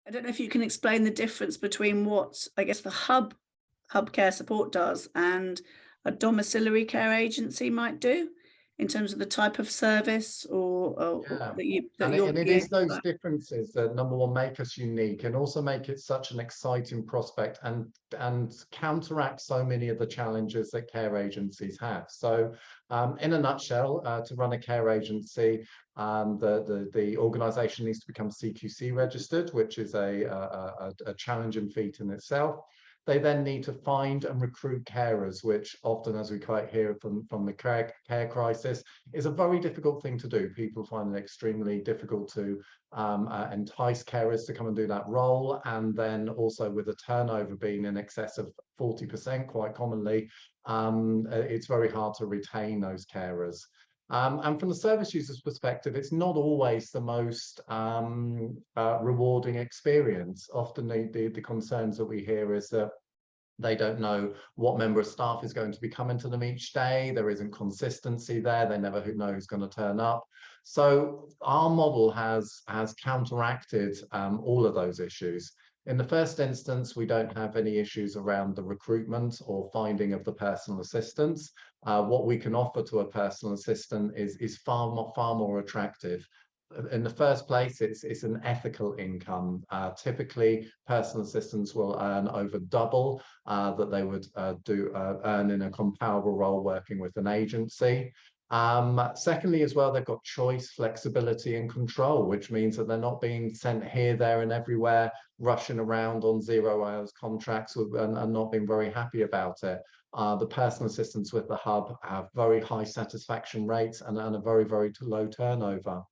I don't know if you can explain the difference between what, I guess, the hub care support does and a domiciliary care agency might do in terms of the type of service or Yeah. that And you're it being is able to those provide. differences that, number one, make us unique and also make it such an exciting prospect and counteract so many of the challenges that care agencies have. So in a nutshell, to run a care agency, the organization needs to become CQC registered, which is a challenging feat in itself. They then need to find and recruit carers, which often, as we quite hear from the care crisis, is a very difficult thing to do. People find it extremely difficult to entice carers to come and do that role. And then also with the turnover being in excess of 40% quite commonly, it's very hard to retain those carers. And from the service user's perspective, it's not always the most rewarding experience. Often the concerns that we hear is that they don't know what member of staff is going to be coming to them each day. There isn't consistency there. They never know who's going to turn up. So our model has counteracted all of those issues. In the first instance, we don't have any issues around the recruitment or finding of the personal assistants. What we can offer to a personal assistant is far more attractive. In the first place, it's an ethical income. Typically, personal assistants will earn over double that they would earn in a comparable role working with an agency. Secondly, as well, they've got choice, flexibility, and control, which means that they're not being sent here, there, and everywhere, rushing around on 0 hours contracts and not being very happy about it. The personal assistants with the hub have very high satisfaction rates and a very low turnover.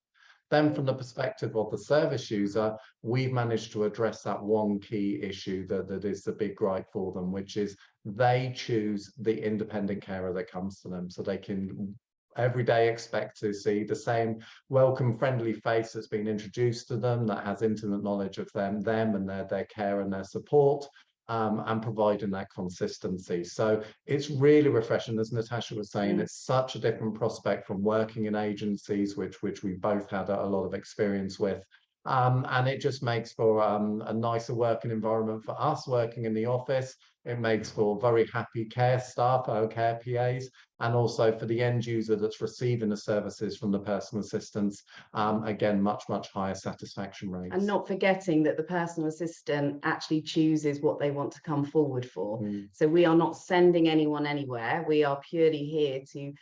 Then from the perspective of the service user, we've managed to address that one key issue that is the big gripe for them, which is they choose the independent carer that comes to them. So they can every day expect to see the same welcome, friendly face that's been introduced to them, that has intimate knowledge of them and their care and their support. And providing that consistency. So it's really refreshing, as Natasha was saying, it's such a different prospect from working in agencies, which we both had a lot of experience with. And it just makes for a nicer working environment for us working in the office. It makes for very happy care staff, our care PAs, and also for the end user that's receiving the services from the personal assistants, again, much higher satisfaction rates. And not forgetting that the personal assistant actually chooses what they want to come forward for. So we are not sending anyone anywhere. We are purely here to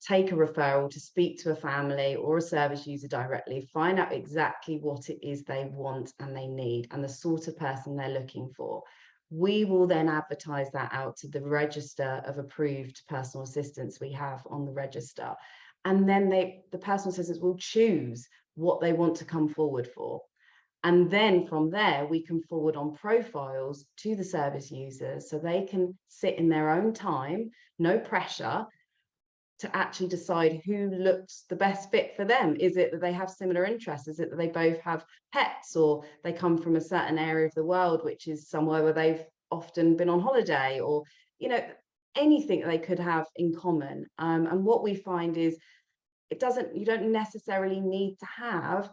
take a referral, to speak to a family or a service user directly, find out exactly what it is they want and they need and the sort of person they're looking for. We will then advertise that out to the register of approved personal assistants we have on the register. And then the personal assistants will choose what they want to come forward for. And then from there, we can forward on profiles to the service users so they can sit in their own time, no pressure, to actually decide who looks the best fit for them. Is it that they have similar interests? Is it that they both have pets, or they come from a certain area of the world, which is somewhere where they've often been on holiday, or, you know, anything that they could have in common. And what we find is you don't necessarily need to have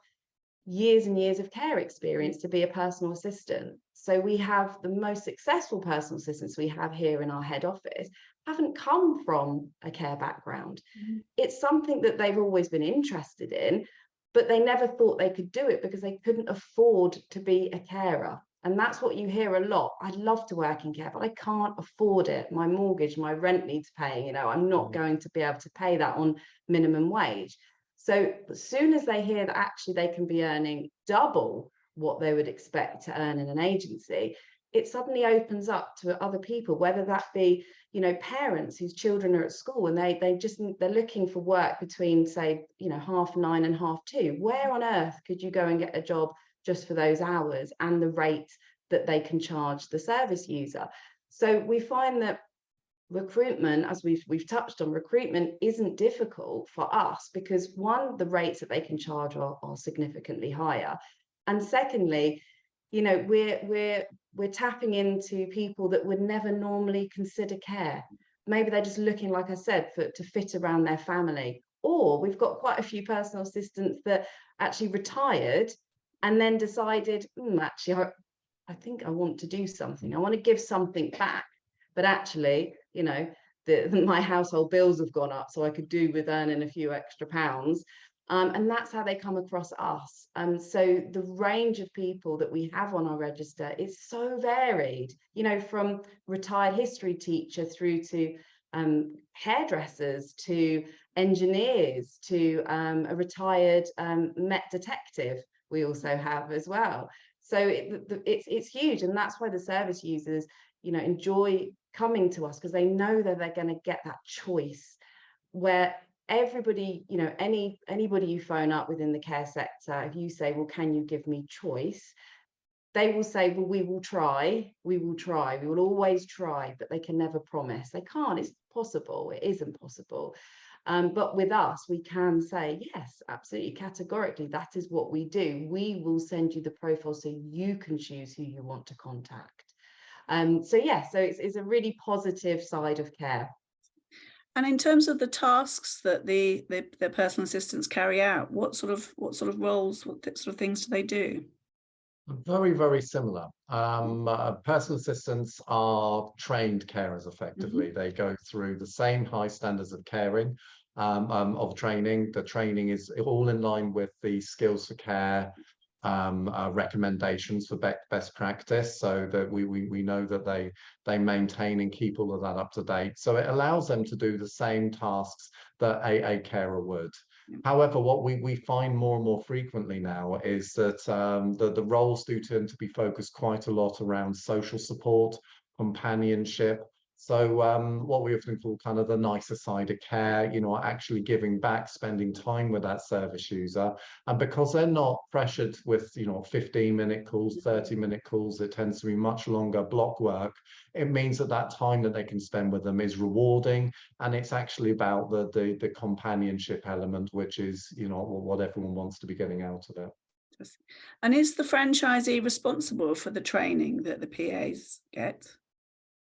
years and years of care experience to be a personal assistant. So we have the most successful personal assistants we have here in our head office haven't come from a care background. It's something that they've always been interested in, but they never thought they could do it because they couldn't afford to be a carer. And that's what you hear a lot. I'd love to work in care, but I can't afford it. My mortgage, my rent needs paying. You know, I'm not going to be able to pay that on minimum wage. So as soon as they hear that actually they can be earning double what they would expect to earn in an agency, it suddenly opens up to other people, whether that be, you know, parents whose children are at school and they're looking for work between, say, you know, 9:30 and 2:30. Where on earth could you go and get a job just for those hours and the rate that they can charge the service user? So we find that recruitment, as we've touched on, recruitment isn't difficult for us because, one, the rates that they can charge are significantly higher, and secondly, you know, we're tapping into people that would never normally consider care. Maybe they're just looking, like I said, to fit around their family, or we've got quite a few personal assistants that actually retired and then decided, actually, I think I want to do something. I want to give something back. But actually, you know, my household bills have gone up, so I could do with earning a few extra pounds. And that's how they come across us. So the range of people that we have on our register is so varied, you know, from retired history teacher through to hairdressers, to engineers, to a retired Met detective we also have as well. So it's huge, and that's why the service users, you know, enjoy coming to us, because they know that they're going to get that choice where everybody, you know, anybody you phone up within the care sector, if you say, well, can you give me choice, they will say, well, we will try, we will always try, but they can never promise. They can't. It's possible. It isn't possible. But with us, we can say, yes, absolutely, categorically, that is what we do. We will send you the profile so you can choose who you want to contact. So yeah, so it's a really positive side of care. And in terms of the tasks that the personal assistants carry out, what sort of roles, what sort of things do they do? Very, very similar. Personal assistants are trained carers effectively. They go through the same high standards of caring, of training. The training is all in line with the Skills for Care recommendations for best practice, so that we know that they maintain and keep all of that up to date. So it allows them to do the same tasks that a carer would. However, what we find more and more frequently now is that the roles do tend to be focused quite a lot around social support, companionship. So what we often call kind of the nicer side of care, you know, actually giving back, spending time with that service user. And because they're not pressured with, you know, 15-minute calls, 30-minute calls, it tends to be much longer block work. It means that that time that they can spend with them is rewarding. And it's actually about the companionship element, which is, you know, what everyone wants to be getting out of it. And is the franchisee responsible for the training that the PAs get?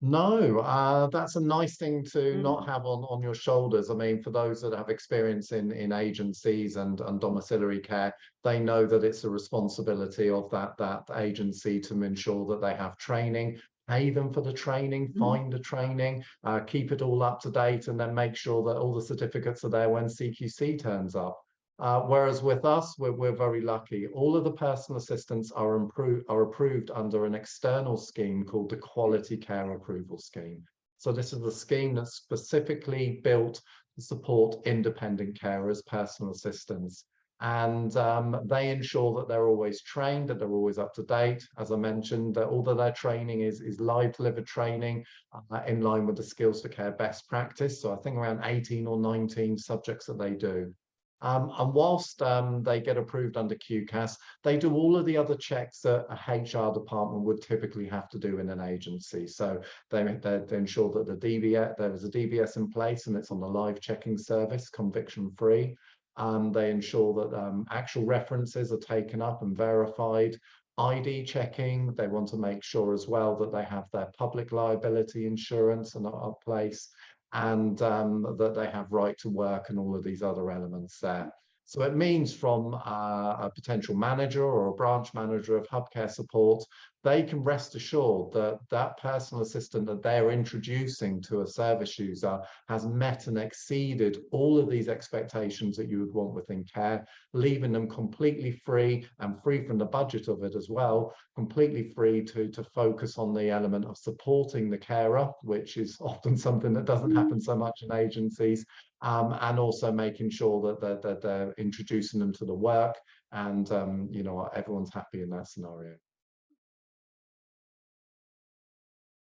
No, that's a nice thing to not have on your shoulders. I mean, for those that have experience in agencies and domiciliary care, they know that it's a responsibility of that agency to ensure that they have training, pay them for the training, find the training, keep it all up to date, and then make sure that all the certificates are there when CQC turns up. Whereas with us, we're very lucky. All of the personal assistants are approved under an external scheme called the Quality Care Approval Scheme. So this is a scheme that's specifically built to support independent carers, personal assistants. And they ensure that they're always trained, that they're always up to date. As I mentioned, that all of their training is live delivered training in line with the Skills for Care best practice. So I think around 18 or 19 subjects that they do. And whilst they get approved under QCAS, they do all of the other checks that a HR department would typically have to do in an agency. So they ensure that there is a DBS in place and it's on the live checking service, conviction free. They ensure that actual references are taken up and verified. ID checking, they want to make sure as well that they have their public liability insurance in place, and that they have right to work and all of these other elements there. So it means from a potential manager or a branch manager of hub care support, they can rest assured that that personal assistant that they're introducing to a service user has met and exceeded all of these expectations that you would want within care, leaving them completely free and free from the budget of it as well, completely free to focus on the element of supporting the carer, which is often something that doesn't happen so much in agencies, and also making sure that they're introducing them to the work, and you know, everyone's happy in that scenario.